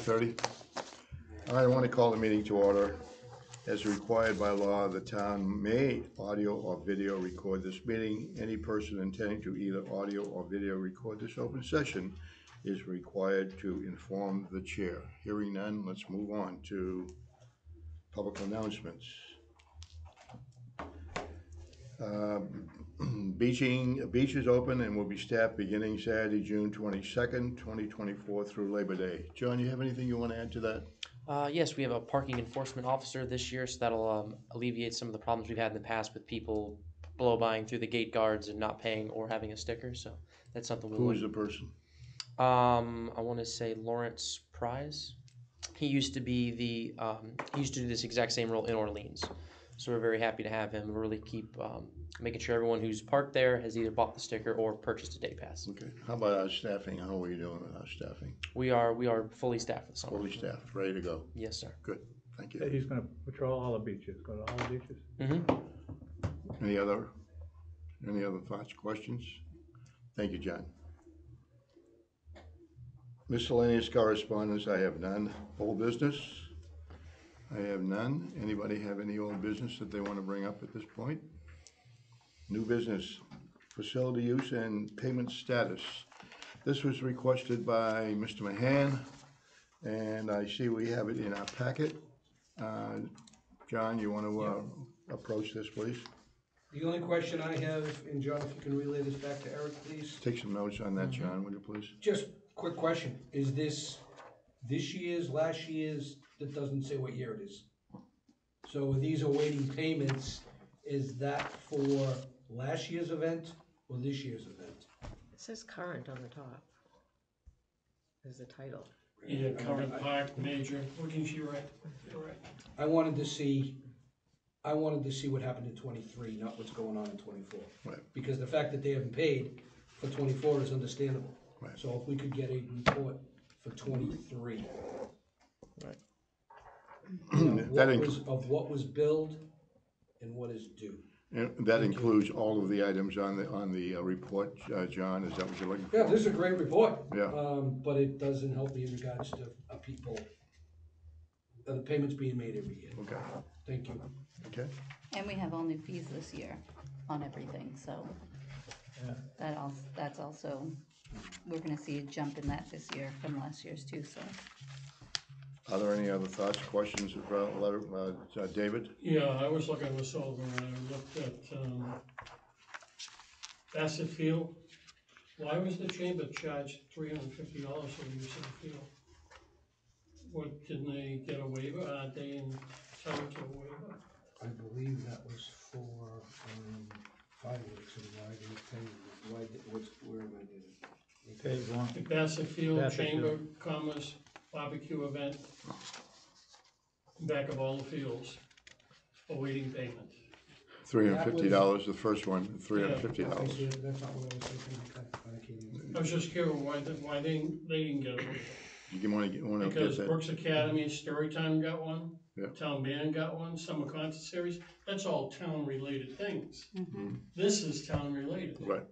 8:30. All right, I want to call the meeting to order. As required by law, the town may audio or video record this meeting. Any person intending to either audio or video record this open session is required to inform the chair. Hearing none, let's move on to public announcements. Beach is open and will be staffed beginning Saturday, June 22nd, 2024 through Labor Day. John, you have anything you want to add to that? Yes, we have a parking enforcement officer this year, so that'll alleviate some of the problems we've had in the past with people blow-buying through the gate guards and not paying or having a sticker. So that's something we'll. Who is the person? I want to say Lawrence Prize. He used to be he used to do this exact same role in Orleans. So we're very happy to have him. We really keep making sure everyone who's parked there has either bought the sticker or purchased a day pass. Okay. How about our staffing? How are you doing with our staffing? We are fully staffed this summer. Fully staffed, ready to go. Yes, sir. Good. Thank you. He's going to patrol all the beaches. Go to all the beaches. Mm-hmm. Any other thoughts, questions? Thank you, John. Miscellaneous correspondence, I have none. Old business, I have none. Anybody have any old business that they want to bring up at this point? New business, facility use and payment status. This was requested by Mr. Mahan, and I see we have it in our packet. John, you want to approach this, please? The only question I have, and John, if you can relay this back to Eric, please. Take some notes on that, John, would you please? Just quick question, is this year's, last year's? That doesn't say what year it is. So these awaiting payments, is that for last year's event or this year's event? It says current on the top. Is the title. Yeah, current park major, looking she right, correct. I wanted to see what happened in 23, not what's going on in 24. Right. Because the fact that they haven't paid for 24 is understandable. Right. So if we could get a report for 23. Right. Of what was billed and what is due. And that includes all of the items on the report, John, is that what you're looking for? Yeah, this is a great report. Yeah. But it doesn't help me in regards to people, the payments being made every year. Okay. Thank you. Okay. And we have all new fees this year on everything, so that's also, we're gonna see a jump in that this year from last year's too, so. Are there any other thoughts, questions about letter, David? Yeah, I was looking this over and I looked at, Bassett Field. Why was the chamber charged $350 for the use of the field? What, didn't they get a waiver? Aren't they entitled to a waiver? I believe that was for fireworks and why they paid, where am I getting? Page one. The Bassett Field Bassett Chamber Field. Commerce barbecue event, back of all the fields, awaiting payment. $350, the first one, $350. That's not what I was thinking. I was just curious why they didn't get a waiver. You want to get Because that? Brooks Academy, Storytime got one, Yeah. Town Band got one, Summer Concert Series, that's all town-related things. Mm-hmm. This is town-related. Right.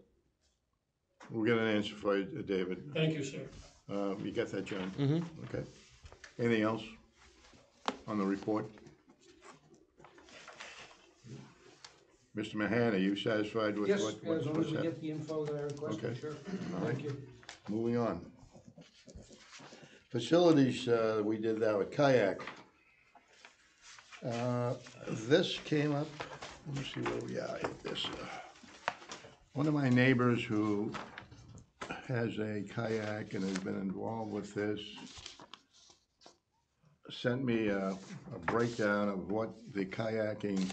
We'll get an answer for you, David. Thank you, sir. You got that, John? Mm-hmm. Okay. Anything else on the report? Mr. Mahan, are you satisfied with Yes, what's as long as we happened? get the info that I requested, Okay. sure. All right. Thank you. Moving on. Facilities, we did that with kayak. This came up, let me see where we are at this. One of my neighbors who has a kayak and has been involved with this sent me a breakdown of what the kayaking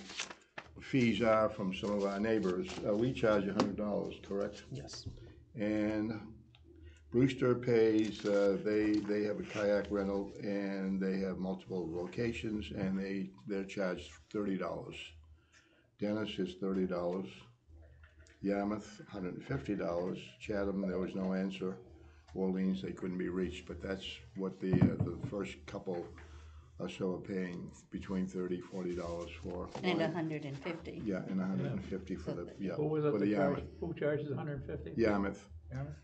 fees are from some of our neighbors. We charge $100, correct? Yes. And Brewster pays, they have a kayak rental and they have multiple locations and they're charged $30. Dennis is $30. Yarmouth, $150. Chatham, there was no answer. Orleans, they couldn't be reached, but that's what the first couple or so are paying between $30, $40 for. And 150. Yeah, and 150 for the, yeah, Who was for it the that Yarmouth. charged, who charges 150? Yarmouth. Yarmouth?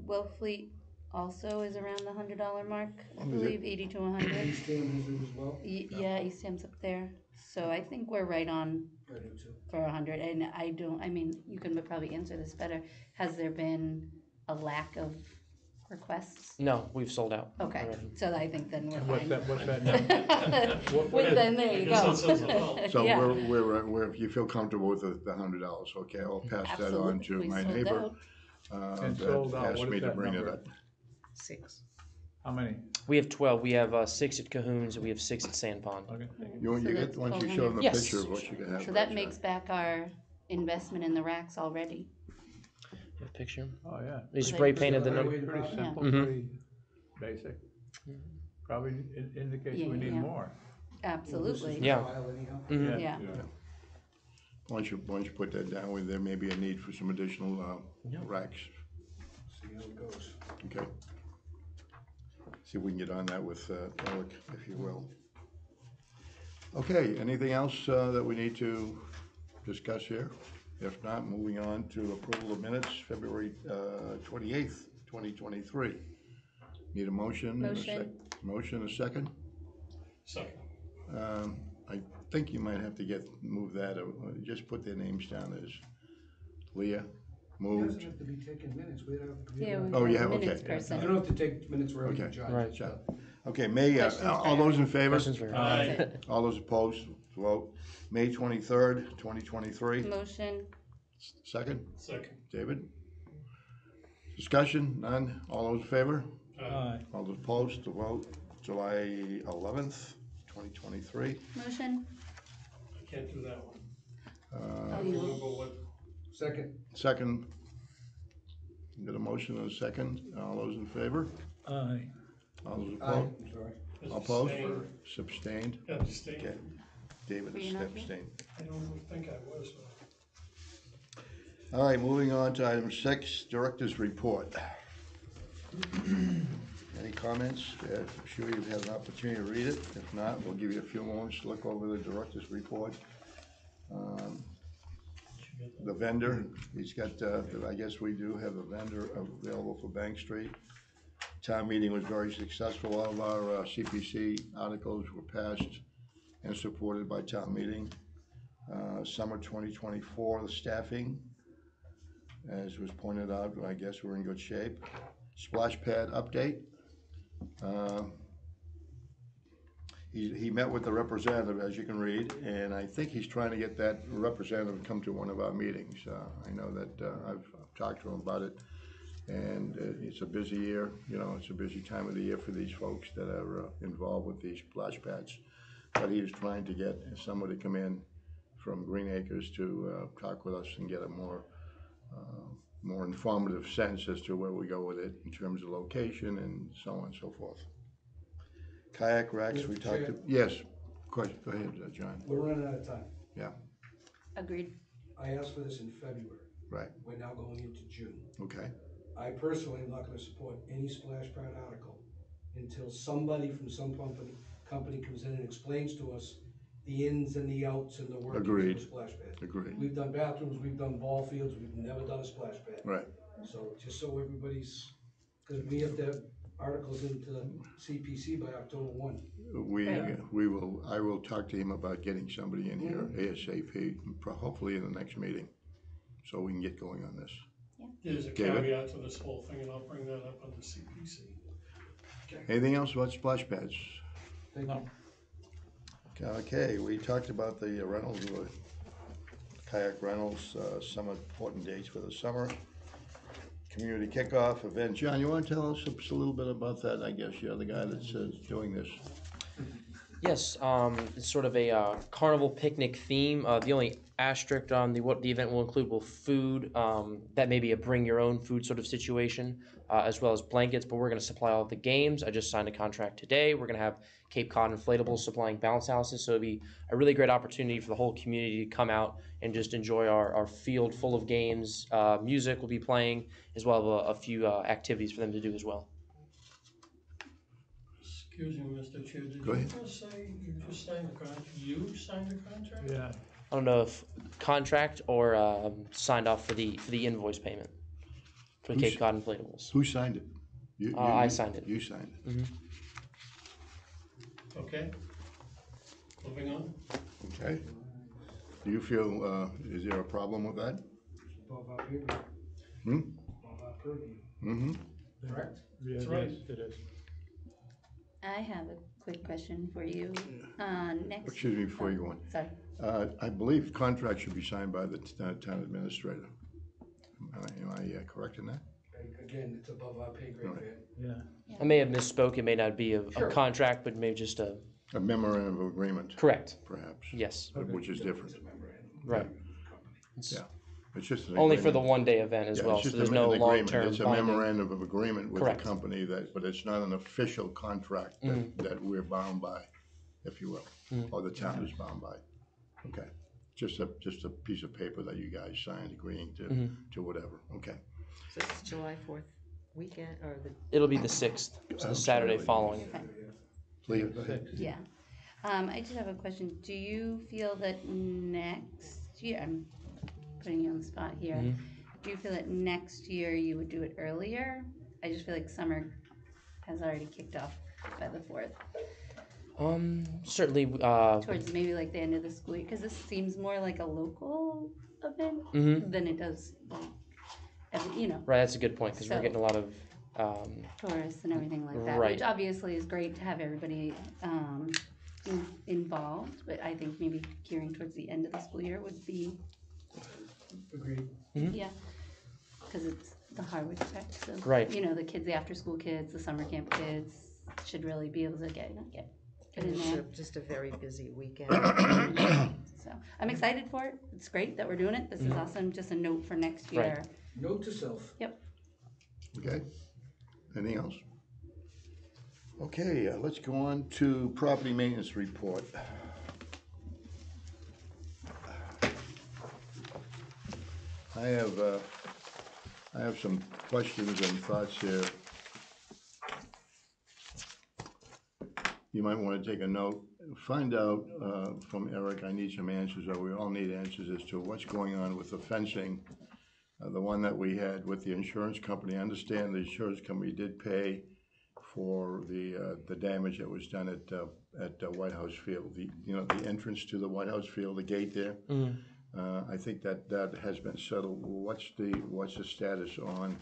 Wellfleet also is around the $100 mark, I Oh, is it? believe, 80 to 100. East Ham is it as well? Yeah, East Ham's up there. So I think we're right on I do too. for 100. And I mean, you can probably answer this better. Has there been a lack of requests? No, we've sold out. Okay, already. so I think then we're And fine. what's that number? Well, then there I you guess go. that says it all. So Yeah. we're, if you feel comfortable with the $100, okay, I'll pass that on to Absolutely, my sold neighbor. out. And That sold out, asked what me is to that bring it number? up. 6. How many? We have 12. We have 6 at Cahoon's and we have 6 at Sand Pond. Okay, thank you. You So get, that's once you show them a 1,200. Yes. picture of what you can have. So right, that John. makes back our investment in the racks already. Have a picture. Oh, yeah. We They- spray painted the Highway number. Pretty department? simple, Mhm. pretty basic. Probably indicates we need Yeah. more. Absolutely. Yeah. File anyhow. Mhm. Yeah. Once you put that down, there may be a need for some additional racks, See how it goes. okay? See if we can get on that with Eric, if you will. Okay, anything else that we need to discuss here? If not, moving on to approval of minutes, February 28th, 2023. Need a motion? and a Motion. Motion, a second? Second. I think you might have to move that, just put their names down as Leah, It moved. doesn't have to be taking minutes, we don't have to. Yeah, we've Oh, got you a have- minutes okay. person. You don't have to take minutes wherever you Okay. judge. Right. It's done. Okay, May, Questions all for those in favor? Questions for Aye. All those opposed, vote. May 23rd, 2023, Motion. second, Second. David? Discussion, none, all those in favor? Aye. All those opposed, to vote. July 11th, 2023. Motion. I can't do that one. I Oh, don't you remember what, Second, Second, got a motion and a second, all those in favor? Aye. All those aye, opposed? I'm sorry. is Opposed? abstained. Abstained? Abstained. Okay. David Were is you not here? abstained. I don't think I was, All right, moving on to item 6, Director's Report. Any comments? I'm sure you've had an opportunity to read it. If not, we'll give you a few moments to look over the Director's Report. The vendor, he's got, I guess we do have a vendor available for Bank Street. Town meeting was very successful. All of our CPC articles were passed and supported by town meeting. Summer 2024, the staffing, as was pointed out, I guess we're in good shape. Splash pad update. He met with the representative, as you can read, and I think he's trying to get that representative to come to one of our meetings. I know that I've talked to him about it, and it's a busy year, it's a busy time of the year for these folks that are involved with these splash pads. But he was trying to get someone to come in from Green Acres to talk with us and get a more informative sense as to where we go with it in terms of location and so on and so forth. Kayak racks, we Mr. talked Chair? yes, go ahead, John. We're running out of time. Yeah, Agreed. I asked for this in February. right, We're now going into June. okay, I personally am not gonna support any splash pad article until somebody from some company comes in and explains to us the ins and the outs and the workings of Agreed. a splash pad. agreed, We've done bathrooms, we've done ball fields, we've never done a splash pad. right. So just so everybody's, cause we have to have articles into CPC by October 1. I will talk to him about getting somebody in here ASAP, hopefully in the next meeting, so we can get going on this. there's a David? caveat to this whole thing, and I'll bring that up on the CPC. Anything else about splash pads? Thank No. you. Okay, we talked about the rentals, kayak rentals, some important dates for the summer. Community kickoff event. John, you want to tell us a little bit about that? I guess you're the guy that's doing this. Yes, it's sort of a carnival picnic theme. The only asterisk on what the event will include will food. That may be a bring your own food sort of situation, as well as blankets. But we're going to supply all of the games. I just signed a contract today. We're going to have Cape Cod Inflatables supplying bounce houses. So it'll be a really great opportunity for the whole community to come out and just enjoy our field full of games. Music will be playing, as well as a few activities for them to do as well. Excuse me, Mr. Chair, did Go you ahead. just say you just signed a contract? You signed a contract? Yeah, I don't know if contract or signed off for the invoice payment for Who's- Cape Cod Inflatables. Who signed it? I signed it. You signed it. Okay? Moving on. Okay. Do you feel, is there a problem with that? Above our pay grade, Hmm? above our purview, Mm-hmm. correct? Yeah, That's it right. is, it is. I have a quick question for you. Next. Excuse me before you go on. Sorry. I believe contracts should be signed by the town administrator. Am I correct in that? Again, it's above our pay grade, Right. Van. Yeah. I may have misspoke. It may not be a Sure. contract, but maybe just a. A memorandum of agreement, Correct. perhaps. Yes. Which is different. Right. Yeah. It's just an Only for agreement. the one-day event as Yeah, well, it's so just there's an no agreement. long-term It's a binding. memorandum of agreement with the Correct. company but it's not an official contract that we're bound by, if you will, or the town is bound by. Okay, just a piece of paper that you guys signed agreeing to whatever, okay. So it's July 4th weekend, or the, It'll be the 6th, so the Saturday following. Please, go ahead. Yeah. I just have a question. Do you feel that next year, I'm putting you on the spot here, do you feel that next year you would do it earlier? I just feel like summer has already kicked off by the 4th. Certainly, Towards maybe like the end of the school year, because this seems more like a local event than it does, right, that's a good point, because we're So- getting a lot of, tourists and everything like that. Right. Which obviously is great to have everybody involved, but I think maybe gearing towards the end of the school year would be, Agreed. yeah, because it's the Harwich Rec, so. Right. The kids, the after-school kids, the summer camp kids should really be able to get and in it's there. just a very busy weekend. So I'm excited for it. It's great that we're doing it. This is awesome. Just a note for next Right. year. Note to self. Okay, anything else? Okay, let's go on to property maintenance report. I have some questions and thoughts here. You might want to take a note, find out from Eric, I need some answers, or we all need answers as to what's going on with the fencing. The one that we had with the insurance company. I understand the insurance company did pay for the damage that was done at White House Field. The entrance to the White House Field, the gate there. I think that has been settled. What's the status on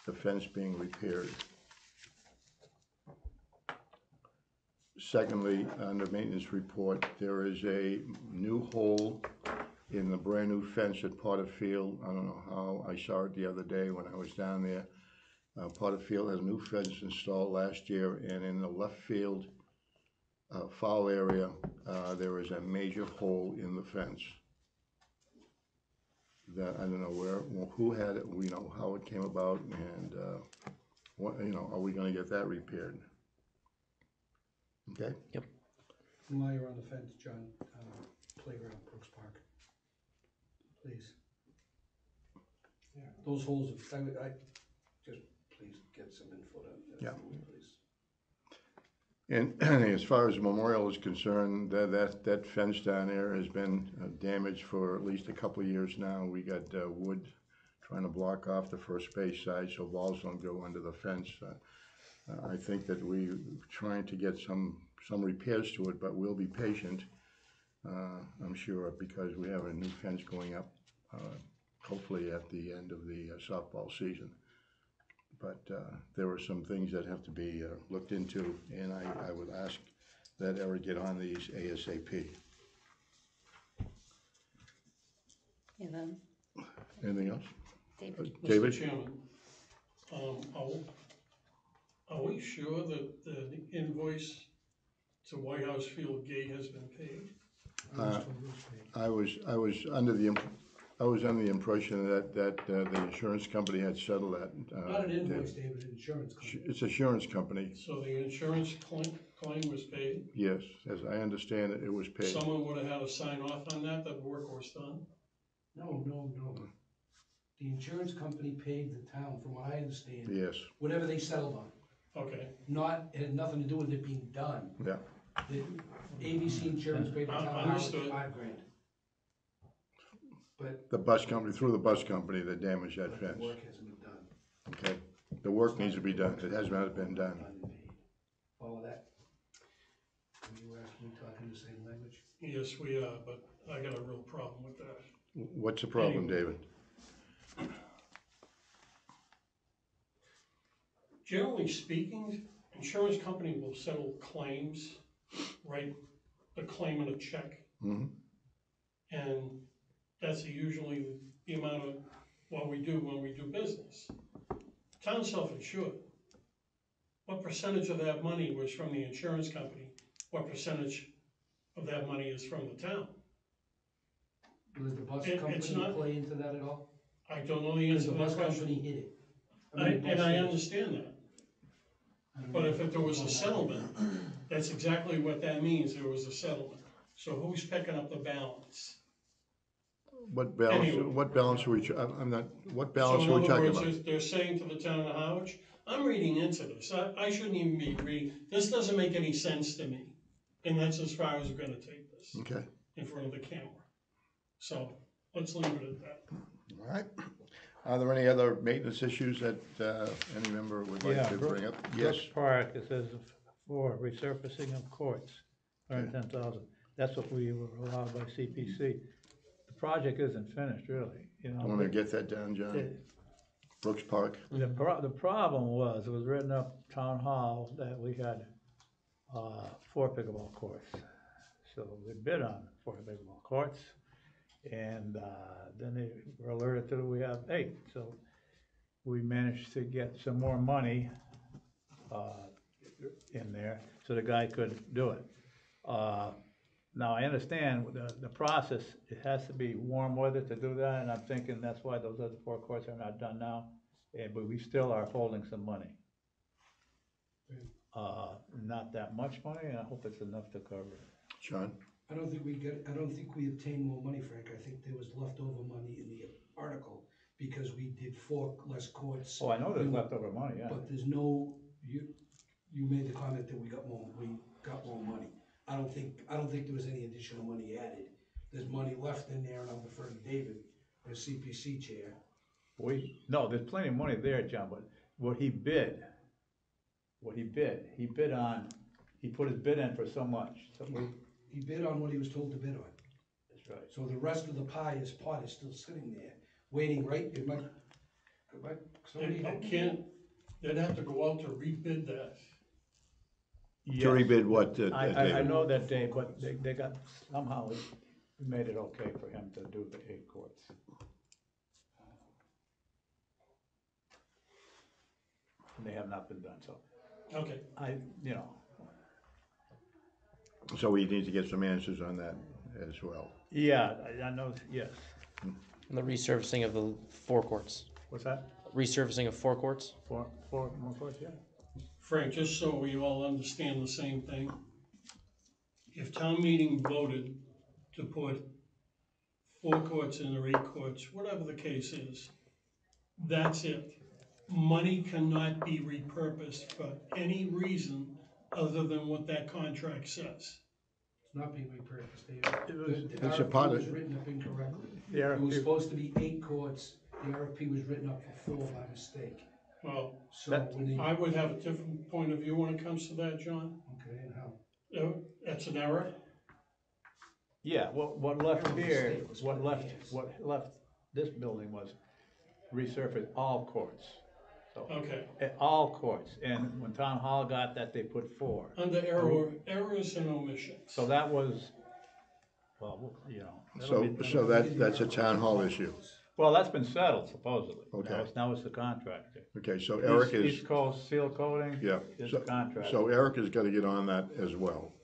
the fence being repaired? Secondly, on the maintenance report, there is a new hole in the brand new fence at Potter Field. I don't know how, I saw it the other day when I was down there. Potter Field has a new fence installed last year, and in the left field foul area, there is a major hole in the fence. That, I don't know who had it, we know how it came about, and what, are we gonna get that repaired? Okay? While you're on the fence, John, playground, Brooks Park. Please. Yeah, those holes, I just, please get some info on that. Yeah. Please. And as far as Memorial is concerned, that fence down there has been damaged for at least a couple of years now. We got wood trying to block off the first base side so balls don't go under the fence. I think that we're trying to get some repairs to it, but we'll be patient, I'm sure, because we have a new fence going up, hopefully at the end of the softball season. But there are some things that have to be looked into, and I would ask that Eric get on these ASAP. Yeah, Anything else? David. David? Mr. Chairman, are we sure that the invoice to White House Field Gate has been paid? I was under the impression that the insurance company had settled that. Not an invoice, David, an insurance company. It's an insurance company, So the insurance claim was paid? yes, as I understand it, it was paid. Someone would have had to sign off on that work was done? No. The insurance company paid the town, from what I understand, Yes, whatever they settled on. Okay, It had nothing to do with it being done. yeah. The ABC insurance paid the town Understood. $5,000. But The bus company, through the bus company that damaged that the fence, work hasn't been done. okay? The work needs to be done. It has not been done. Follow that? You were actually talking the same language? Yes, we are, but I got a real problem with that. What's the problem, David? Generally speaking, insurance company will settle claims, write the claimant a check, Mhm. and that's usually the amount of what we do when we do business. Town self-insured. What percentage of that money was from the insurance company? What percentage of that money is from the town? Does the bus It's company not- play into that at all? I don't know the Because answer the to bus that question. company hit it. And I understand that, but if there was a settlement, that's exactly what that means, there was a settlement. So who's picking up the balance? What balance, Anyway. what balance are we, I'm not, what So balance in are we other talking words, about? they're saying to the town of Harwich, I'm reading into this, I shouldn't even be reading, this doesn't make any sense to me. And that's as far as we're gonna take this, Okay, in front of the camera. So, let's leave it at that. all right. Are there any other maintenance issues that any member would like to bring up? Yes, Brooks Park, it says for resurfacing of courts, $110,000. That's what we were allowed by CPC. The project isn't finished, really, you know. I want to get that down, John. The- Brooks Park. The problem was, it was written up town hall that we had, 4 pickleball courts. So we bid on 4 pickleball courts, and, then they were alerted that we have 8, so we managed to get some more money, in there, so the guy could do it. Now, I understand the process, it has to be warm weather to do that, and I'm thinking that's why those other 4 courts are not done now, but we still are holding some money. Not that much money, and I hope it's enough to cover it. John? I don't think we obtained more money, Frank. I think there was leftover money in the article because we did 4 less courts. Oh, I know there's leftover money, yeah. But there's no, you made the comment that we got more money. I don't think there was any additional money added. There's money left in there, and I'll defer to David, as CPC chair. No, there's plenty of money there, John, but he put his bid in for so much, so He bid on what he was told to bid on. that's right. So the rest of the pot is still sitting there, waiting, right? Somebody help me? They'd have to go out to rebid that. To rebid what, I David? know that, Dave, but they got, somehow we made it okay for him to do the 8 courts. And they have not been done, so Okay, you know. So we need to get some answers on that as well. Yeah, I know, yes. And the resurfacing of the 4 courts. What's that? Resurfacing of 4 courts? 4 more courts, yeah. Frank, just so we all understand the same thing. If town meeting voted to put 4 courts in or 8 courts, whatever the case is, that's it. Money cannot be repurposed for any reason other than what that contract says. It's not being repurposed, David. It was- The It's a part RFP of- was written up incorrectly. The It was RFP supposed to be 8 courts, the RFP was written up for 4 by mistake. Well, So That- when they, I would have a different point of view when it comes to that, John. okay, and how? That's an error. Yeah, what left Every here, mistake was what put left, in hands. what left this building was resurface all courts. So, Okay. all courts, and when town hall got that, they put 4. Under errors and omissions. So that was, well, you know. So that's a town hall issue. Well, that's been settled supposedly. Okay. Now it's the contractor. Okay, so Eric is, East Coast Seal Coating yeah, is the contractor. so Eric has got to get on that as well.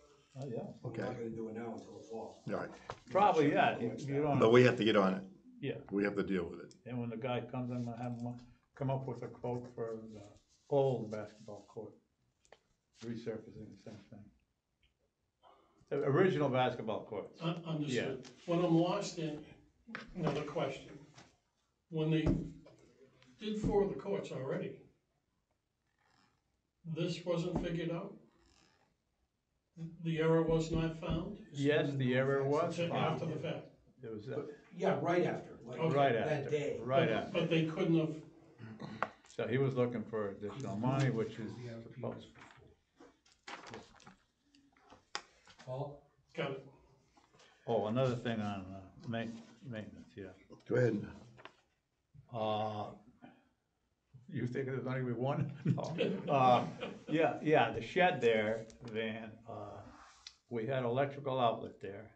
Oh, yeah. We're Okay, not gonna do it now until the fall. all right. Probably, yeah, you But don't, we have to get on it. yeah. We have to deal with it. And when the guy comes in, I have him come up with a quote for the old basketball court, resurfacing the same thing. The original basketball courts. Understood. When I'm lost in, another question. When they did 4 of the courts already, this wasn't figured out? The error was not found? Yes, the error was After found. the fact? It was, Yeah, right after, like Okay. right that after, day. right after. But they couldn't have, So he was looking for additional money, which is The RFP supposed. was for Paul? Got it. Oh, another thing on maintenance, yeah. Go ahead. You think there's only gonna be one? No. Yeah, the shed there, Van, we had electrical outlet there.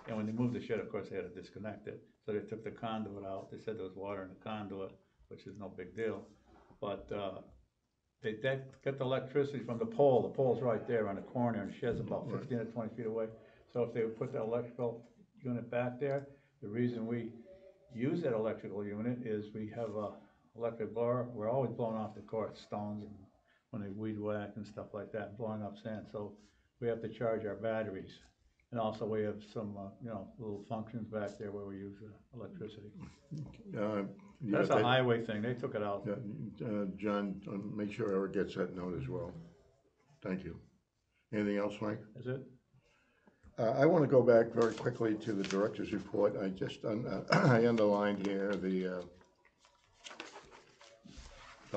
And when they moved the shed, of course, they had to disconnect it. So they took the conduit out. They said there was water in the conduit, which is no big deal. But, they got the electricity from the pole. The pole's right there on the corner and the shed's about 15 or 20 feet away. So if they would put the electrical unit back there, the reason we use that electrical unit is we have a electric blower. We're always blowing off the court, stones, and when they weed whack and stuff like that, blowing up sand. So we have to charge our batteries. And also we have some, little functions back there where we use electricity. You That's got a that? highway thing. They took it out. John, make sure Eric gets that note as well. Thank you. Anything else, Mike? Is it? I want to go back very quickly to the director's report. I just, I underlined here the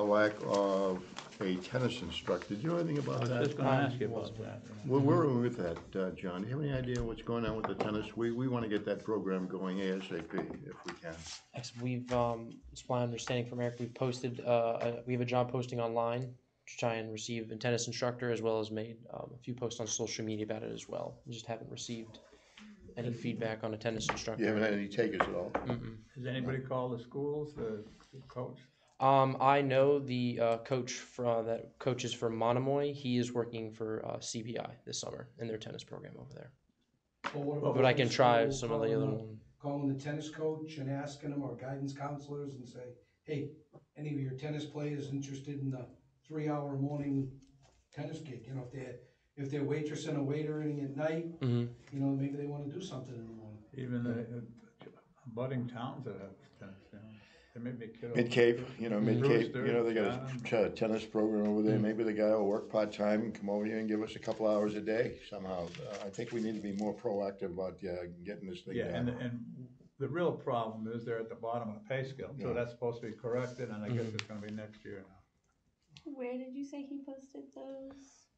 lack of a tennis instructor. Did you know anything I about was that? just gonna ask you about that. Where are we with that, John? Do you have any idea what's going on with the tennis? We want to get that program going ASAP if we can. We've, it's my understanding from Eric, we've posted, we have a job posting online to try and receive a tennis instructor, as well as made a few posts on social media about it as well. We just haven't received any feedback on a tennis instructor. You haven't had any takers at all? Has anybody called the schools, the coach? I know the coach that coaches for Monomoy. He is working for CBI this summer in their tennis program over there. Or what about But I can try calling some of the other the- one. Calling the tennis coach and asking them, or guidance counselors, and say, hey, any of your tennis players interested in the 3-hour morning tennis gig? You know, if they're waitressing or waitering at night, maybe they wanna do something in the morning. Even the budding towns that have tennis, there may be a kid. Mid-Cape, Mid-Cape, Brewster, they got a tennis program over there. Maybe the guy will work part-time and come over here and give us a couple hours a day somehow. I think we need to be more proactive about getting this thing Yeah, done. and the real problem is they're at the bottom of the pay scale, so Yeah. that's supposed to be corrected, and I guess it's gonna be next year now. Where did you say he posted those?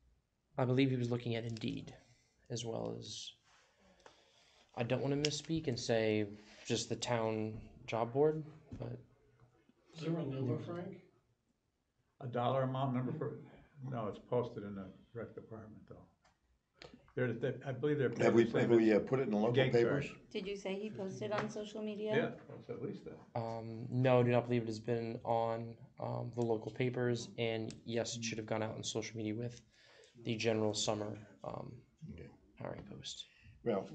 I believe he was looking at Indeed, as well as. I don't want to misspeak and say just the town job board, but Is there a number, Frank? A dollar amount number for, no, it's posted in the rec department though. I believe they're. Have we put it in the local Gate papers? card. Did you say he posted on social media? Yeah, it's at least that. no, I do not believe it has been on the local papers. And yes, it should have gone out on social media with the general summer hiring post. Well,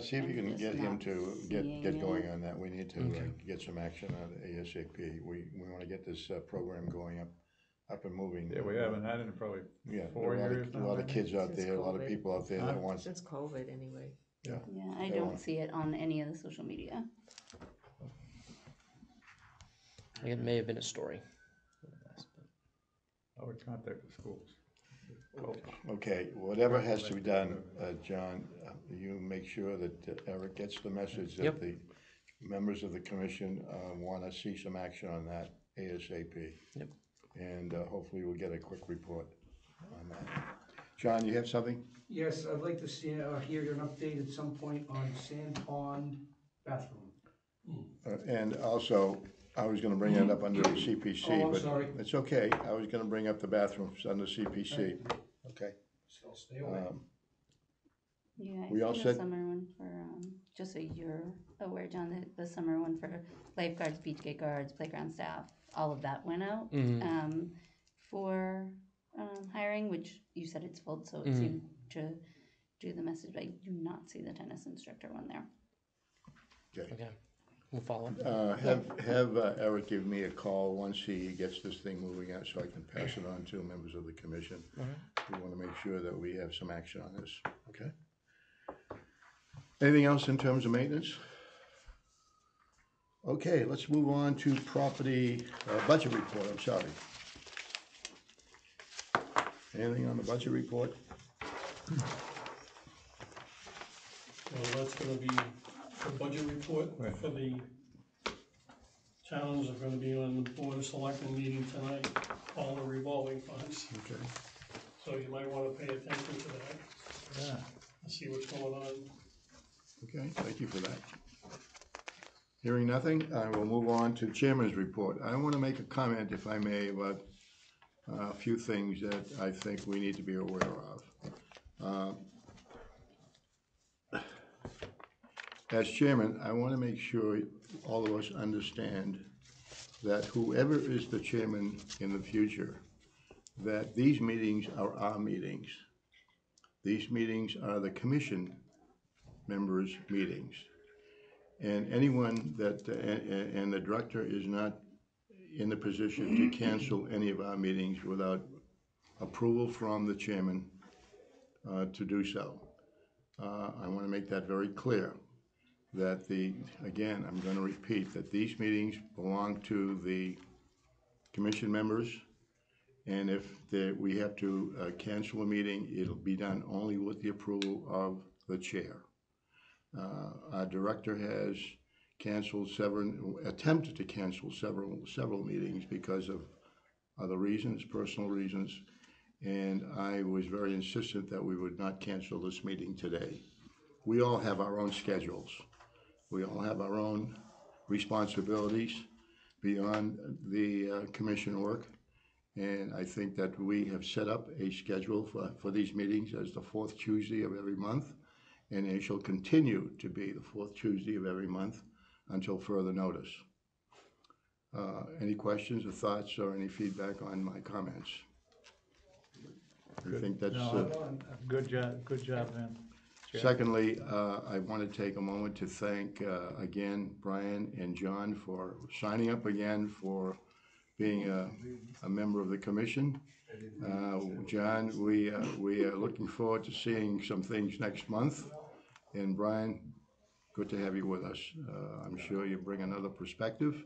see if you can Just get him not to seeing get going it. on that. We need to get some action on it ASAP. We want to get this program going up and moving. Yeah, we haven't had it in probably Yeah, 4 years a now. lot of kids out Since there, a lot of COVID. people out there that want. Since COVID, anyway. Yeah, I They don't want- see it on any of the social media. It may have been a story. I would contact the schools. Okay, whatever has to be done, John, you make sure that Eric gets the message that Yep. the members of the commission want to see some action on that ASAP. Yep. And hopefully we'll get a quick report on that. John, you have something? Yes, I'd like to see, hear an update at some point on Sand Pond bathroom. And also, I was gonna bring it up under the CPC, Oh, I'm but sorry. it's okay. I was gonna bring up the bathrooms under CPC, okay? So stay away. Yeah, I We all see set? the summer one for, just so you're aware, John, the summer one for lifeguards, beach gate guards, playground staff, all of that went out. For hiring, which you said it's full, so it seemed to do the message, but I do not see the tennis instructor one there. Okay, we'll follow up. Have Eric give me a call once he gets this thing moving out, so I can pass it on to members of the commission. We wanna make sure that we have some action on this, okay? Anything else in terms of maintenance? Okay, let's move on to property, budget report, I'm sorry. Anything on the budget report? So that's gonna be the budget report for the towns are gonna be on the Board of Selectmen meeting tonight, all the revolving funds. Okay. So you might wanna pay attention to that Yeah. and see what's going on. Okay, thank you for that. Hearing nothing, I will move on to Chairman's report. I want to make a comment, if I may, about a few things that I think we need to be aware of. As chairman, I want to make sure all of us understand that whoever is the chairman in the future, that these meetings are our meetings. These meetings are the commission members' meetings. And anyone that, and the director is not in the position to cancel any of our meetings without approval from the chairman to do so. I want to make that very clear, that again, I'm going to repeat that these meetings belong to the commission members, and if we have to cancel a meeting, it'll be done only with the approval of the chair. Our director has attempted to cancel several meetings because of other reasons, personal reasons, and I was very insistent that we would not cancel this meeting today. We all have our own schedules. We all have our own responsibilities beyond the commission work, and I think that we have set up a schedule for these meetings as the fourth Tuesday of every month, and it shall continue to be the fourth Tuesday of every month until further notice. Any questions or thoughts or any feedback on my comments? I think that's... Good job, man. Chair. Secondly, I want to take a moment to thank again Brian and John for signing up again for being a member of the commission. John, we are looking forward to seeing some things next month. And Brian, good to have you with us. I'm sure you bring another perspective,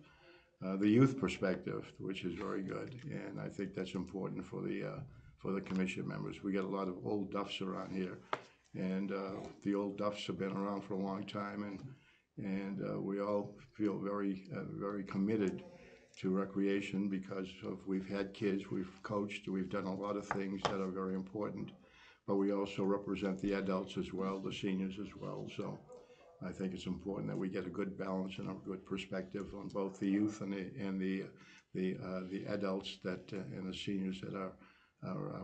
the youth perspective, which is very good. And I think that's important for the commission members. We got a lot of old duffs around here, and the old duffs have been around for a long time, and we all feel very committed to recreation because we've had kids, we've coached, we've done a lot of things that are very important. But we also represent the adults as well, the seniors as well. So I think it's important that we get a good balance and a good perspective on both the youth and the adults and the seniors that are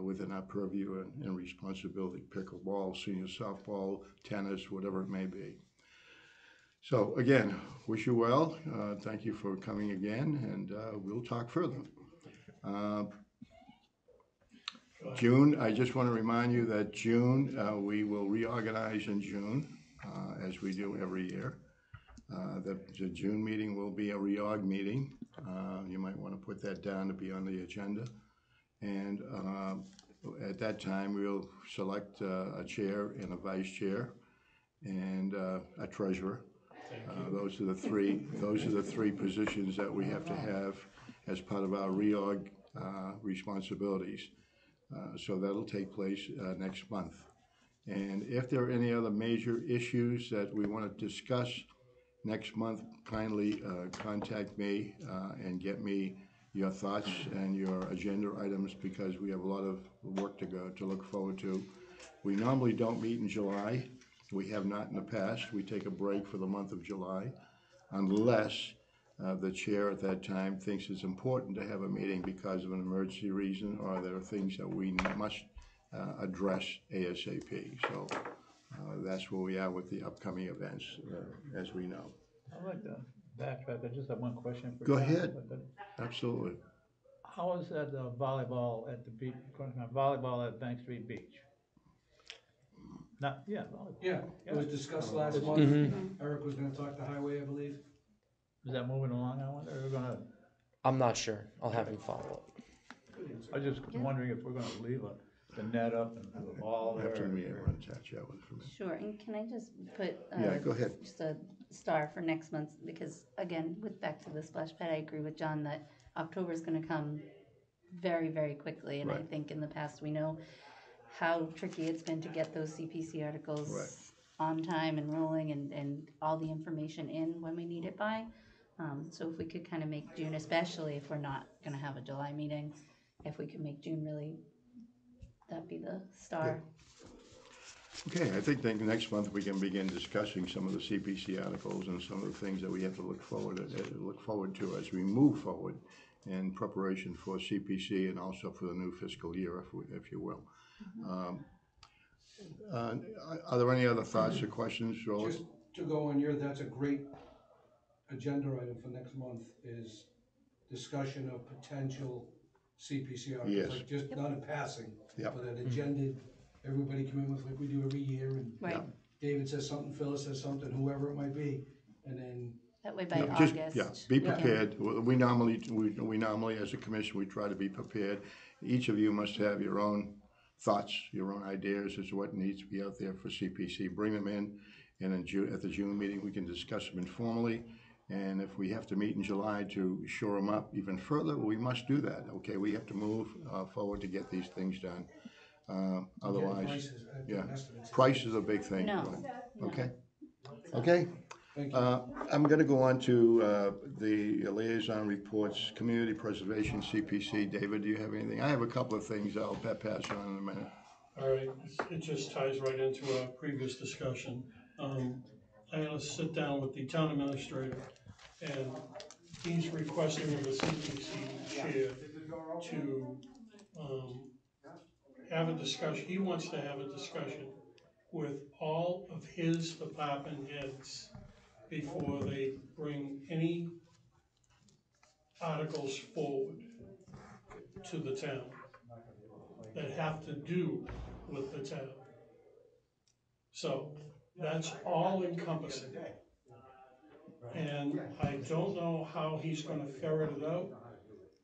within our purview and responsibility. Pickleball, senior softball, tennis, whatever it may be. So again, wish you well. Thank you for coming again, and we'll talk further. June, I just want to remind you that June, we will reorganize in June, as we do every year. The June meeting will be a reorg meeting. You might want to put that down to be on the agenda. And at that time, we'll select a chair and a vice chair and a treasurer. Those are the three positions that we have to have as part of our reorg responsibilities. So that'll take place next month. And if there are any other major issues that we want to discuss next month, kindly contact me and get me your thoughts and your agenda items, because we have a lot of work to look forward to. We normally don't meet in July. We have not in the past. We take a break for the month of July unless the chair at that time thinks it's important to have a meeting because of an emergency reason, or there are things that we must address ASAP. So that's where we are with the upcoming events, as we know. I'd like to backtrack. I just have one question for you. Go ahead. Absolutely. How is that volleyball at the beach, volleyball at Bank Street Beach? Volleyball. Yeah, it was discussed last month. Mm-hmm. Eric was gonna talk to Highway, I believe. Is that moving along, I wonder? We're gonna, I'm not sure. I'll have him follow up. I was just wondering if we're gonna leave the net up and have a ball there. After me, I want to chat with you for a minute. Sure, and can I just put, Yeah, go ahead. just a star for next month, because again, back to the splash pad, I agree with John that October is gonna come very, very quickly, and I Right. think in the past, we know how tricky it's been to get those CPC articles Right. on time and rolling and all the information in when we need it by. So if we could kind of make June, especially if we're not gonna have a July meeting, if we could make June really, that'd be the star. Okay, I think next month we can begin discussing some of the CPC articles and some of the things that we have to look forward to as we move forward in preparation for CPC and also for the new fiscal year, if you will. Are there any other thoughts or questions, Roland? Just to go on your, that's a great agenda item for next month, is discussion of potential CPC articles. Yes. Like just not in passing, Yep. but an agenda, everybody come in with like we do every year, and Right, David says something, Phyllis says something, whoever it might be, and then that way by Just, August. yeah, be we can- prepared. We normally, as a commission, we try to be prepared. Each of you must have your own thoughts, your own ideas as to what needs to be out there for CPC. Bring them in, and at the June meeting, we can discuss them informally. And if we have to meet in July to shore them up even further, we must do that, okay? We have to move forward to get these things done. Otherwise, prices, yeah, estimates. price is a big thing. No, right? no. Okay? Okay? Thank you. I'm gonna go on to the liaison reports, community preservation, CPC. David, do you have anything? I have a couple of things I'll pass on in a minute. All right, it just ties right into our previous discussion. I had to sit down with the town administrator, and he's requesting of the CPC chair to, have a discussion, he wants to have a discussion with all of his department heads before they bring any articles forward to the town that have to do with the town. So that's all encompassing. And I don't know how he's gonna ferret it out.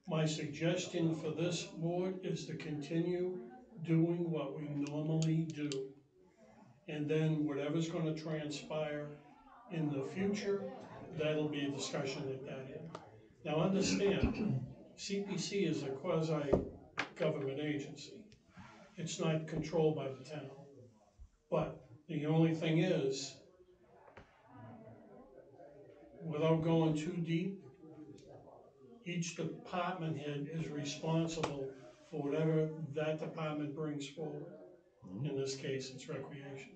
My suggestion for this board is to continue doing what we normally do. And then whatever's gonna transpire in the future, that'll be a discussion at that end. Now understand, CPC is a quasi-government agency. It's not controlled by the town. But the only thing is, without going too deep, each department head is responsible for whatever that department brings forward. In this case, it's recreation.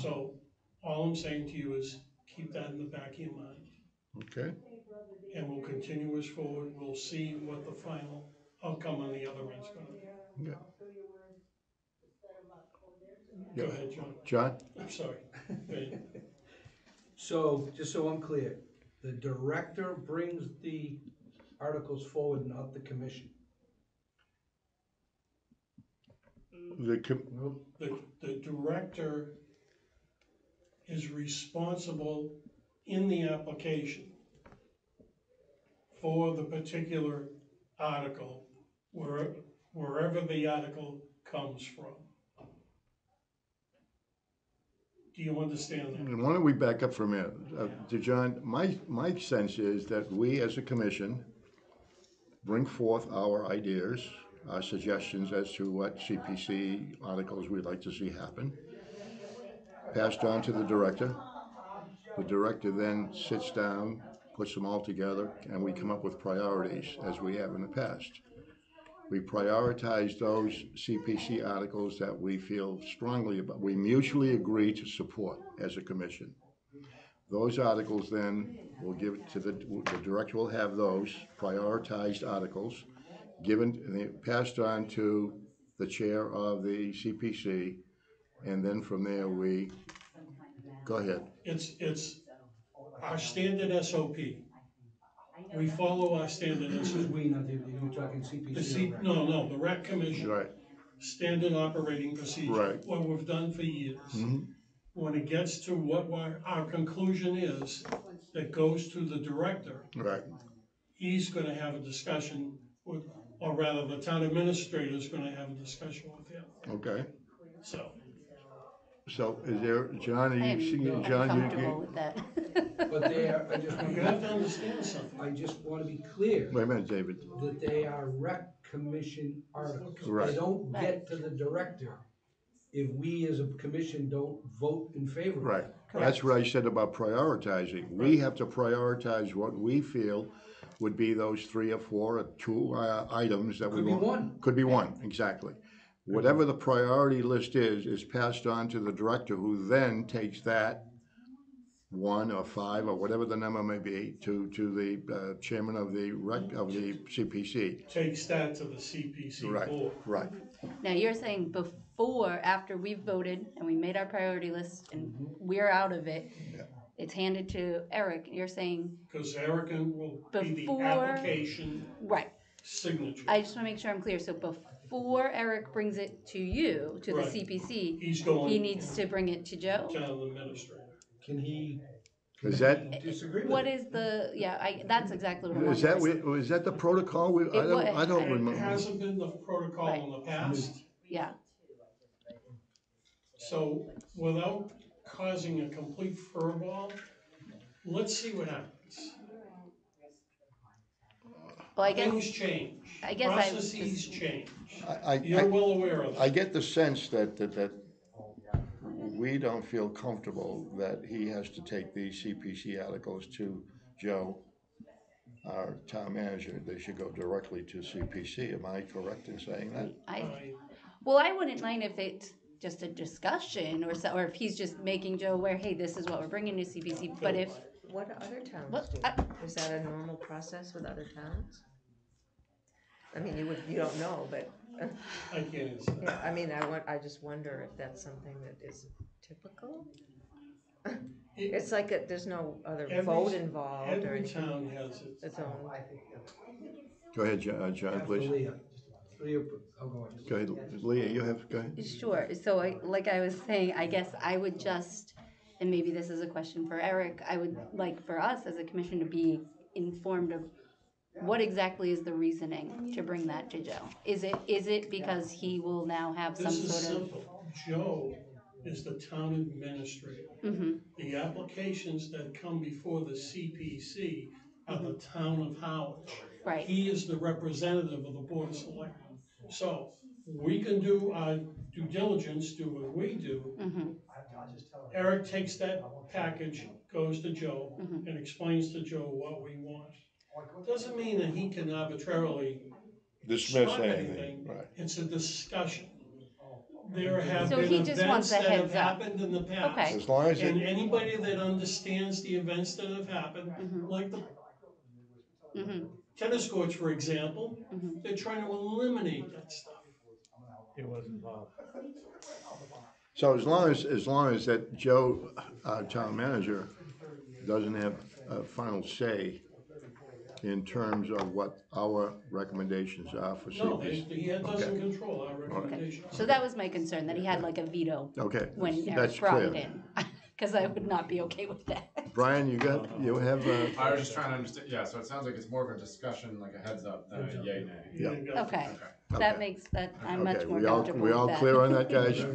So all I'm saying to you is keep that in the back of your mind. Okay? And we'll continue as forward. We'll see what the final outcome on the other end's gonna be. Yeah. Go ahead, John. John? I'm sorry. Ben. So, just so I'm clear, the director brings the articles forward, not the commission. The director is responsible in the application for the particular article, wherever the article comes from. Do you understand that? Why don't we back up for a minute? To John, my sense is that we as a commission bring forth our ideas, our suggestions as to what CPC articles we'd like to see happen, passed on to the director. The director then sits down, puts them all together, and we come up with priorities as we have in the past. We prioritize those CPC articles that we feel strongly about, we mutually agree to support as a commission. Those articles then will give to the director will have those prioritized articles passed on to the chair of the CPC, and then from there go ahead. It's our standard SOP. We follow our standard This SOP. is we, not the, you're talking CPC. No, the rec commission. Right. Standard operating procedure. Right. What we've done for years. Mm-hmm. When it gets to what our conclusion is, that goes to the director, Right. he's gonna have a discussion with, or rather, the town administrator is gonna have a discussion with him, Okay. so. So is there, John, are I you seeing, am John, uncomfortable with that. But they are, I just You have want to understand something. I just want to be clear wait a minute, David. that they are rec commission articles. Right. They don't get to the director if we as a commission don't vote in favor of Right, it. that's what I said about prioritizing. We have to prioritize what we feel would be those 3 or 4 or 2 items that we Could be want. one. Could be one, exactly. Whatever the priority list is passed on to the director, who then takes that 1 or 5 or whatever the number may be to the chairman of the CPC. Takes that to the CPC Right, board. right. Now, you're saying before, after we've voted and we made our priority list and we're out of it, it's handed to Eric, you're saying, Because Erica will be the Before- application right. signature. I just wanna make sure I'm clear, so before Eric brings it to you, to the Right. CPC, He's going he needs to bring it to Joe? town administrator. Can he Is that, disagree with What it? is the, that's exactly what I is wanted. that, is that the protocol? I don't It remember. hasn't been the protocol in the past, Yeah, so without causing a complete furball, let's see what happens. well, I guess, Things change. I guess I Processes change. I You're well aware of I that. get the sense that we don't feel comfortable that he has to take these CPC articles to Joe, our town manager. They should go directly to CPC. Am I correct in saying that? well, I wouldn't mind if it's just a discussion or if he's just making Joe aware, hey, this is what we're bringing to CPC, but if, What do other towns What? do? Is that a normal process with other towns? I mean, you don't know, but, I can't answer that. yeah, I mean, I just wonder if that's something that is typical? It's like, there's no other vote involved or Every anything, town has its own. Go ahead, John, After please. Leah. Leah, I'll go on. Go ahead, Leah, you have, go ahead. sure, so like I was saying, I guess I would just, and maybe this is a question for Eric, I would like for us as a commission to be informed of what exactly is the reasoning to bring that to Joe? Is it because he will now have some This is sort of, simple. Joe is the town administrator. The applications that come before the CPC are the town of Harwich. right, He is the representative of the Board of Selectmen. So we can do our due diligence, do what we do. Eric takes that package, goes to Joe, and explains to Joe what we want. Doesn't mean that he can arbitrarily Dismiss stop anything, anything. right. It's a discussion. There have So been he just wants events a that have heads up. happened in the past. Okay. As long as And it, anybody that understands the events that have happened, like the tennis courts, for example, they're trying to eliminate that stuff. He was involved. so as long as that Joe, our town manager, doesn't have a final say in terms of what our recommendations are for No, CPC. he doesn't control our recommendations. so that was my concern, that he had like a veto Okay, when that's Eric brought it clear. in. Cause I would not be okay with that. Brian, you have, I was just trying to understand, yeah, so it sounds like it's more of a discussion, like a heads up, than a yay nay. Yeah. You got- Okay, Okay. that makes that, I'm much okay, more we all comfortable with that. we all clear on that, guys?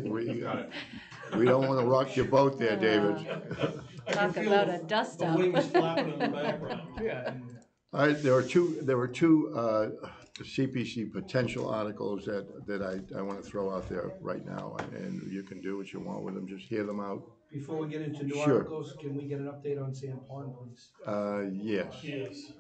We don't wanna rock your boat there, David. I can Talk feel about a dust the up. wings flapping in the background. Yeah. All right, there were two CPC potential articles that I wanna throw out there right now, and you can do what you want with them, just hear them out. Before we get into new Sure. articles, can we get an update on Sand Pond, please? Yes. Yes.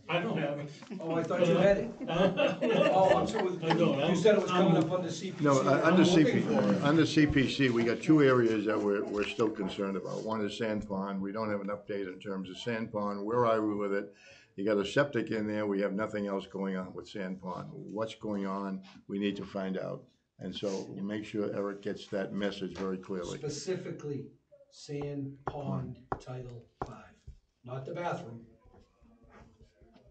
I don't have it. Oh, I thought you had it. Oh, I'm sorry. I don't. You said it was coming up under CPC. No, I'm looking for it. under CPC, we got two areas that we're still concerned about. One is Sand Pond. We don't have an update in terms of Sand Pond. Where are we with it? You got a septic in there. We have nothing else going on with Sand Pond. What's going on? We need to find out. And so make sure Eric gets that message very clearly. Specifically, Sand Pond Title V, not the bathroom.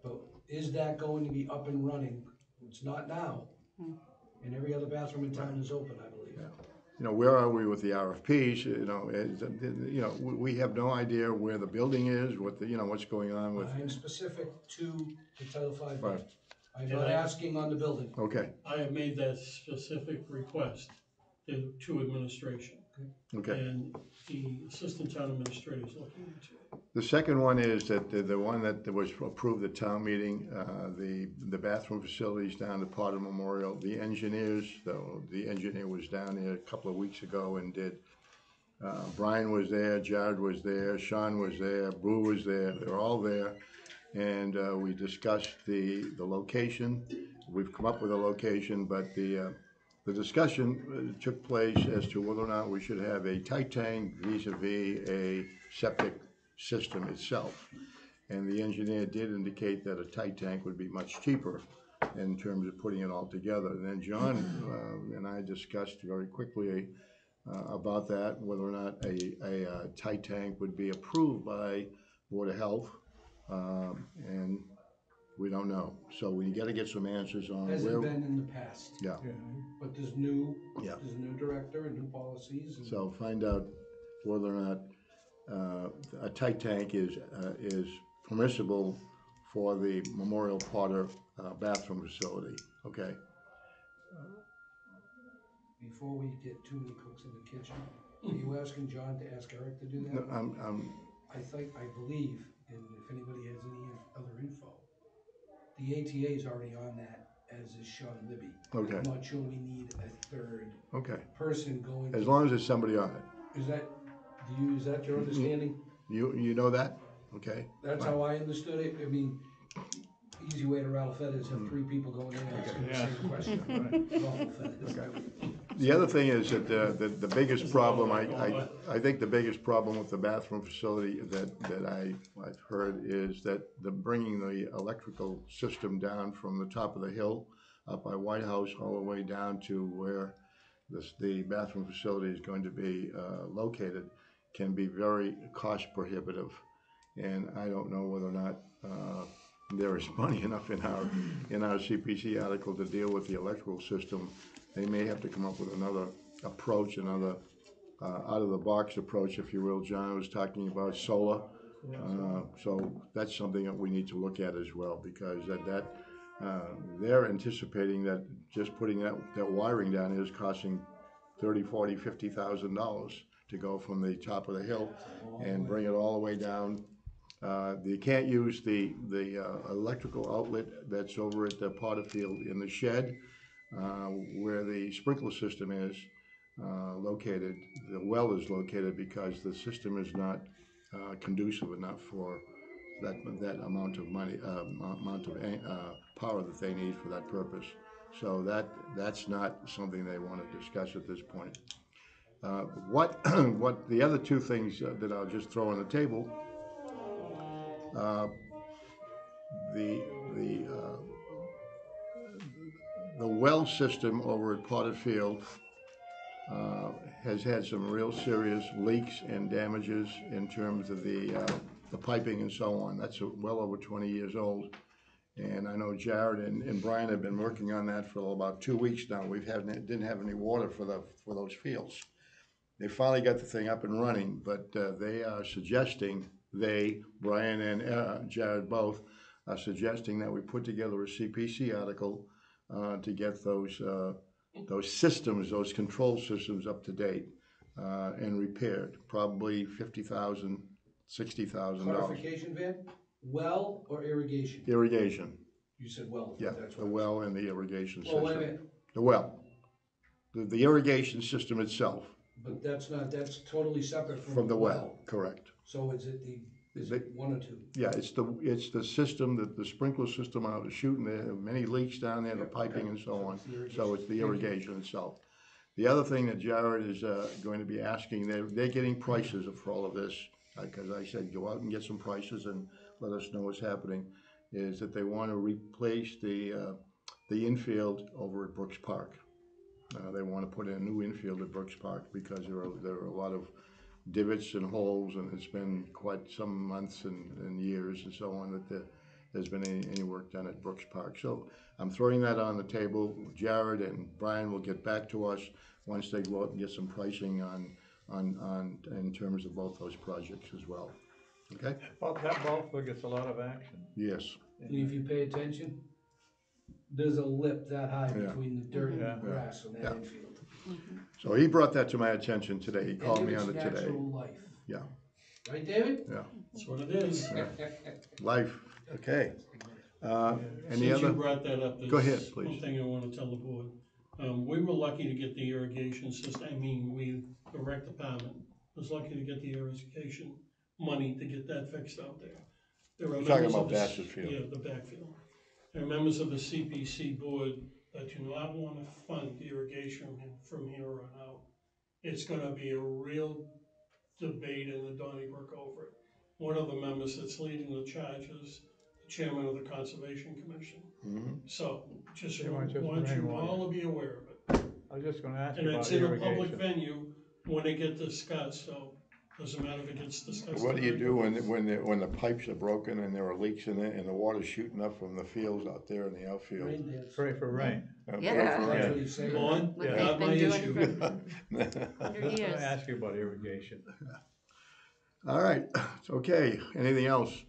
But is that going to be up and running? It's not now. And every other bathroom in town is open, I believe. You know, where are we with the RFPs? We have no idea where the building is, what's going on with, I'm specific to the Title V. Right. I'm not asking on the building. okay, I have made that specific request to administration. Okay. And the assistant town administrator is looking into it. The second one is that the one that was approved at town meeting, the bathroom facilities down at Potter Memorial, the engineers, though, the engineer was down there a couple of weeks ago and did, Brian was there, Jared was there, Sean was there, Boo was there, they were all there. And we discussed the location. We've come up with a location, but the discussion took place as to whether or not we should have a tight tank vis-a-vis a septic system itself. And the engineer did indicate that a tight tank would be much cheaper in terms of putting it all together. And then John and I discussed very quickly about that, whether or not a tight tank would be approved by Board of Health. And we don't know. So we gotta get some answers on Has where. it been in the past? Yeah, But there's a new director and new policies. And so find out whether or not a tight tank is permissible for the Memorial Potter bathroom facility, okay? before we get too many cooks in the kitchen, are you asking John to ask Eric to do No, that? I believe, and if anybody has any other info, the ATA is already on that, as is Sean Libby. Okay. I'm not sure we need a third Okay, person going. as long as there's somebody on it. Is that your understanding? You know that? Okay. That's how I understood it. I mean, easy way to rattle feathers, have three people going in asking the same question. Ruffle feathers. The other thing is that the biggest problem, I think the biggest problem with the bathroom facility that I've heard is that bringing the electrical system down from the top of the hill up by White House all the way down to where the bathroom facility is going to be located can be very cost prohibitive. And I don't know whether or not there is money enough in our CPC article to deal with the electrical system. They may have to come up with another approach, another out-of-the-box approach, if you will. John was talking about solar. So that's something that we need to look at as well, because they're anticipating that just putting that wiring down is costing $30,000, $40,000, $50,000 to go from the top of the hill and bring it all the way down. You can't use the electrical outlet that's over at the Potter Field in the shed where the sprinkler system is located. The well is located because the system is not conducive enough for that amount of money, amount of power that they need for that purpose. So that's not something they want to discuss at this point. What the other two things that I'll just throw on the table. The well system over at Potter Field has had some real serious leaks and damages in terms of the piping and so on. That's well over 20 years old. And I know Jared and Brian have been working on that for about 2 weeks now. Didn't have any water for those fields. They finally got the thing up and running, but they are suggesting, Brian and Jared both, are suggesting that we put together a CPC article to get those systems, those control systems up to date and repaired. Probably $50,000, $60,000. Clarification, Van? Well or irrigation? Irrigation. You said well. Yeah, That's the what well and the irrigation Well, system. wait a minute. The well. The irrigation system itself. But that's totally separate From the well, correct. So is it one or two? Yeah, it's the system, that the sprinkler system out of shooting, there are many leaks down there, the piping and so on. So it's the irrigation itself. The other thing that Jared is going to be asking, they're getting prices for all of this, because I said, go out and get some prices and let us know what's happening, is that they want to replace the infield over at Brooks Park. They want to put in a new infield at Brooks Park because there are a lot of divots and holes, and it's been quite some months and years and so on that there's been any work done at Brooks Park. So I'm throwing that on the table. Jared and Brian will get back to us once they go out and get some pricing on in terms of both those projects as well. Okay? Well, that ball field gets a lot of action. Yes. And if you pay attention, there's a lip that high Yeah. between the dirt and Yeah. the grass on that Yeah. infield. So he brought that to my attention today. He called me on it Enter its today. natural life. Yeah, Right, David? yeah. That's what it is. Life, okay. Any Since you other? brought that up, Go ahead, there's please. one thing I wanna tell the board. We were lucky to get the irrigation system, the rec department was lucky to get the irrigation money to get that fixed out there. There are You're talking members of about the Bassett Field. Yeah, the backfield. There are members of the CPC board that do not wanna fund irrigation from here on out. It's gonna be a real debate in the Donnybrook over it. One of the members that's leading the charge is the chairman of the Conservation Commission. Mhm. So, just They want just want you rainwater. all to be aware of it. I was just gonna ask And you it's about in a public irrigation. venue when it gets discussed, so doesn't matter if it gets discussed. What do you tonight. do when the pipes are broken and there are leaks in it and the water's shooting up from the fields out there in the outfield? Rain dance. Pray for rain. Pray Yeah. for That's rain. what he's saying. Lawn, What Yeah. they've not my been doing issue. for 100 I was gonna years. ask you about irrigation. All right, okay. Anything else?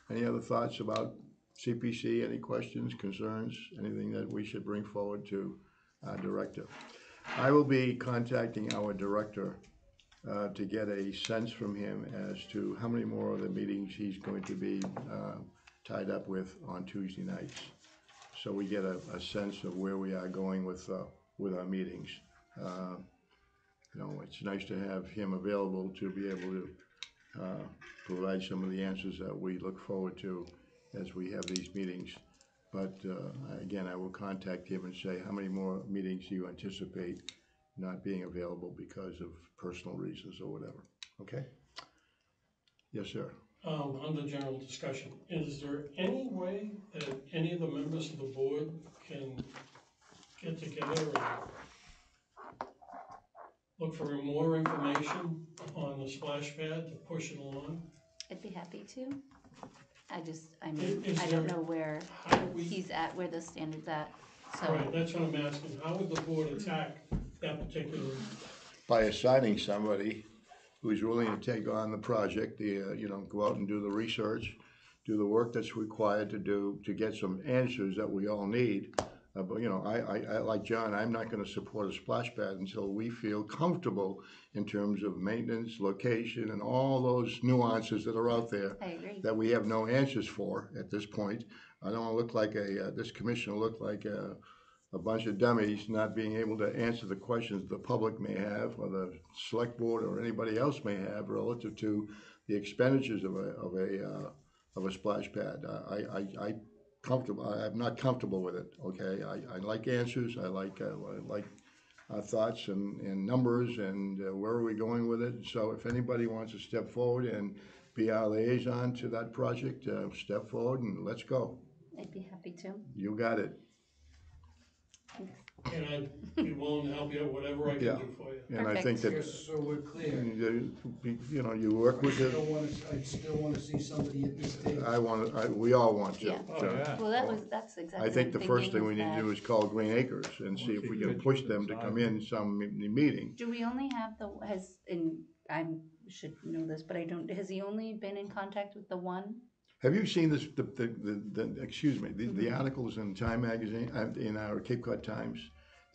Any other thoughts about CPC? Any questions, concerns? Anything that we should bring forward to our director? I will be contacting our director to get a sense from him as to how many more of the meetings he's going to be tied up with on Tuesday nights. So we get a sense of where we are going with our meetings. It's nice to have him available to be able to provide some of the answers that we look forward to as we have these meetings. But again, I will contact him and say, how many more meetings do you anticipate not being available because of personal reasons or whatever? Okay? Yes, sir. Under general discussion, is there any way that any of the members of the board can get together and look for more information on the splash pad to push it along? I'd be happy to. I mean, Is I don't there- know where How do we, he's at, where the standard's at, so. right, that's what I'm asking, how would the board attack that particular, By assigning somebody who's willing to take on the project, go out and do the research, do the work that's required to do, to get some answers that we all need. But, I like John, I'm not gonna support a splash pad until we feel comfortable in terms of maintenance, location, and all those nuances that are out there I agree. that we have no answers for at this point. I don't wanna look like this commission will look like a bunch of dummies not being able to answer the questions the public may have, or the select board or anybody else may have relative to the expenditures of a splash pad. I'm not comfortable with it, okay? I like answers, I like thoughts and numbers and where are we going with it. So if anybody wants to step forward and be our liaison to that project, step forward and let's go. I'd be happy to. You got it. and I'd be willing to help you out, whatever I can Yeah. do for you. And I think that, Just so we're clear, you work with it. I'd still wanna see somebody at this table. We all want to. Yeah. Oh, yeah. Well, that's exactly. I think the what I'm first thing thinking we need to that- do is call Green Acres and see if we can push them to come in some meeting. Do we only have I should know this, but I don't, has he only been in contact with the one? Have you seen this, the articles in Time Magazine, in our Cape Cod Times?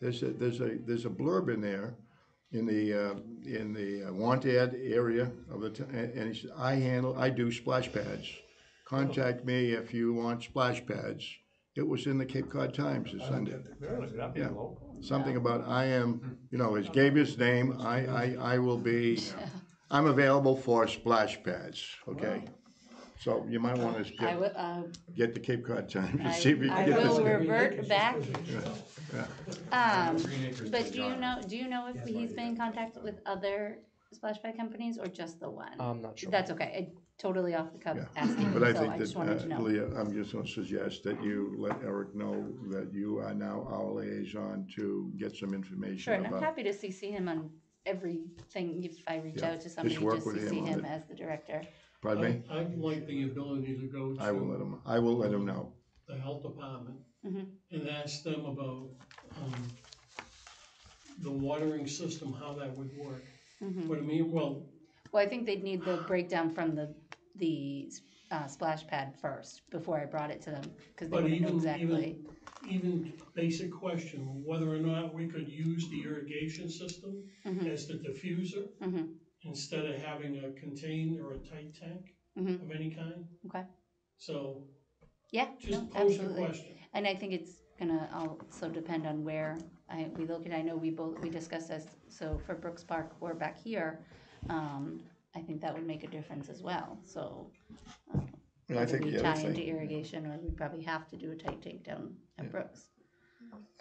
There's a blurb in there in the want ad area of and he says, I do splash pads. Contact me if you want splash pads. It was in the Cape Cod Times this Sunday. Really? That'd be Yeah. local? Something about he gave his name, I will be, I'm available for splash pads, okay? So you might wanna get the Cape Cod Times and see if you I can get will this. revert back. Green Acres But is do you John. know if he's been in contact with other splash pad companies or just the one? I'm not sure. That's okay, totally off the cuff Yeah. asking, But I so think I just that, wanted to know. Leah, I'm just gonna suggest that you let Eric know that you are now our liaison to get some information Sure, and I'm about. happy to CC him on everything if I reach Yeah, out to somebody, work just with him CC on him it. as the director. Pardon me? I'd like the ability to go I will let him know. the health department Mhm. and ask them about, the watering system, how that would work. Mhm. What I mean, well, Well, I think they'd need the breakdown from the splash pad first, before I brought it to them, cause they But wouldn't know exactly. even basic question, whether or not we could use the irrigation system Mhm. as the diffuser Mhm. instead of having a contained or a tight tank Mhm. of any kind. Okay. So Yeah, just no, pose the absolutely. question. And I think it's gonna also depend on where we look at, I know we discussed this, so for Brooks Park or back here, I think that would make a difference as well, so. And I Whether think we the tie other into thing, irrigation, or we probably have to do a tight tank down at Brooks.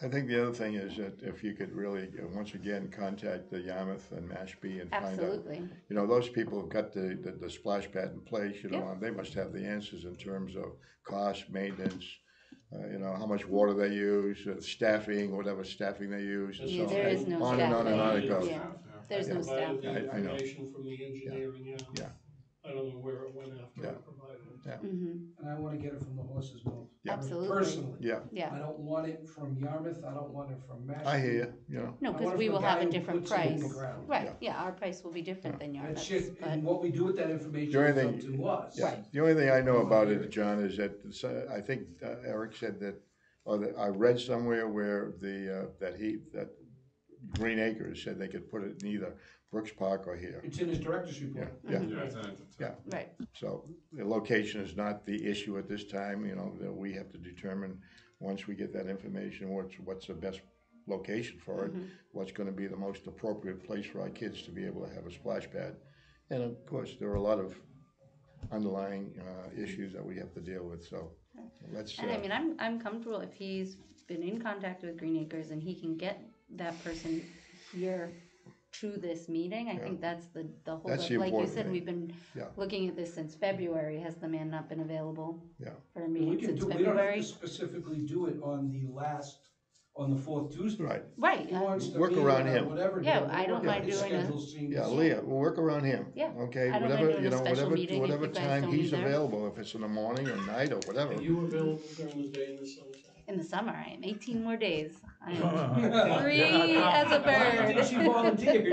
I think the other thing is that if you could really, once again, contact the Yarmouth and Mashpee and find out, Absolutely, you know, those people have got the splash pad in place, you know, Yep. and they must have the answers in terms of cost, maintenance, you know, how much water they use, staffing, whatever staffing they use, and yeah, so there is no on staff and on and on it there, goes. yeah, there's no staff. Provided the I know. information from the engineering, Yeah. I don't know where it went after I Yeah. provided it. Mm-hmm, And I wanna get it from the horse's mouth. Yeah. Absolutely. Personally. Yeah, yeah, I don't want it from Yarmouth, I don't want it from Mashpee. I hear you, you know, no, I cause want it we from will a have guy a who different puts it in price, the ground. right, yeah, our price will be different than That Yarmouth's, shit, but, and what we do with that information The only is up thing- to us. Right. the only thing I know We wanna about hear it, it. John, is that, I think Eric said that, or that I read somewhere where that Green Acres said they could put it in either Brooks Park or here. It's in his director's Yeah, report. yeah, Yeah, it's in it. yeah. right, So the location is not the issue at this time, you know, that we have to determine, once we get that information, what's the best location for it, what's gonna be the most appropriate place for our kids to be able to have a splash pad. And of course, there are a lot of underlying, issues that we have to deal with, so let's, and I mean, I'm comfortable if he's been in contact with Green Acres and he can get that person here to this meeting, I think that's the whole, That's the like you important said, thing. we've been Yeah. looking at this since February, has the man not been available? Yeah. For a We meeting can since do, we don't have February? to specifically do it on the fourth Tuesday. right, Right, He wants to Work meet around on him. whatever Yeah, day, I don't whatever mind his doing a- schedule seems. yeah, Leah, we'll work around him. Yeah. Okay, I don't mind whatever, doing you a know, special whatever, meeting if whatever you guys time don't he's either. available, if it's in the morning or night or whatever. Are you available during the day in the summertime? in the summer, I am 18 more days, I am Yeah. free Yeah. as a I think she bird. volunteered.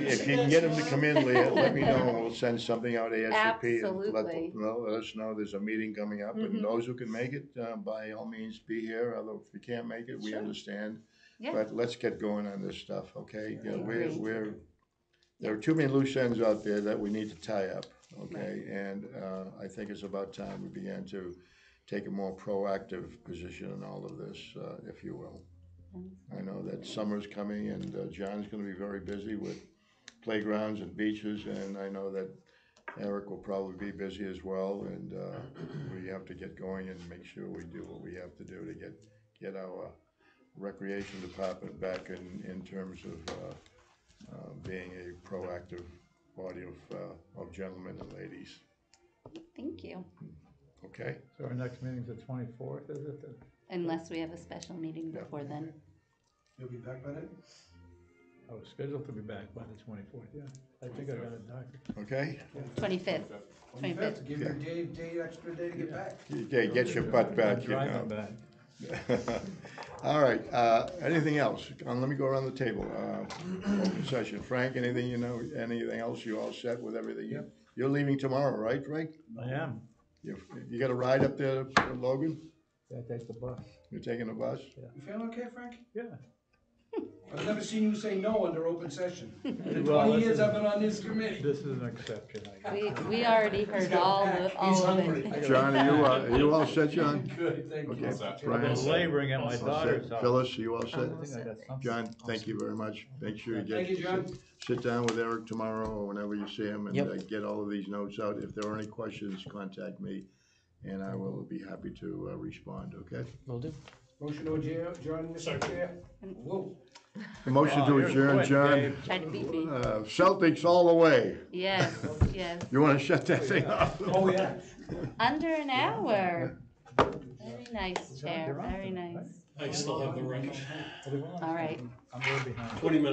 If you can get him to come in, Leah, let me know, and we'll send something out ASAP. And Absolutely. let us know there's a meeting coming up, and those who can make it, by all means, be here, although if you can't make it, we Sure. understand. Yeah. But let's get going on this stuff, okay? Yeah, Agree. there are too many loose ends out there that we need to tie up, okay? And, I think it's about time we began to take a more proactive position in all of this, if you will. I know that summer's coming, and John's gonna be very busy with playgrounds and beaches, and I know that Eric will probably be busy as well, and we have to get going and make sure we do what we have to do to get our recreation department back in terms of being a proactive body of gentlemen and ladies, Thank you, okay? So our next meeting's the 24th, is it? unless we have a special meeting Yeah. before then. You'll be back by then? I was scheduled to be back by the 24th, yeah. I think I got a doctor. Okay? 25th, 25th, give your extra day to get back. Okay, get your butt back, you know. Driving back. All right, anything else? Let me go around the table. Open session. Frank, anything you know, anything else? You all set with everything? Yep. You're leaving tomorrow, right, Frank? I am. You got a ride up there, Logan? Yeah, take the bus. You're taking the bus? You feeling okay, Frank? Yeah. I've never seen you say no under open session. In the Well, 20 this years is- I've been on this committee. This is an exception, I guess. we already heard all of hungry. it. John, are you all set, John? Good, thank you. Okay, Mr. I Brian? was laboring at my daughter's house. Phyllis, you all I set? think I got something. John, thank you very much. Make sure you Thank you, John. sit down with Eric tomorrow or whenever you see him and Yep. get all of these notes out. If there are any questions, contact me and I will be happy to respond, okay? Will do. Motion to adjourn, Mr. Chair. Whoa. The motion Oh, to you're adjourn, quick, John. Dave. Tried to beat me. Celtics all the way. Yes, yes, You wanna shut that thing off? Oh, yeah. under an hour. Very nice, John, Chair, you're on very tonight, nice. I still have the record. right? All right. I'm way behind. 20 minutes.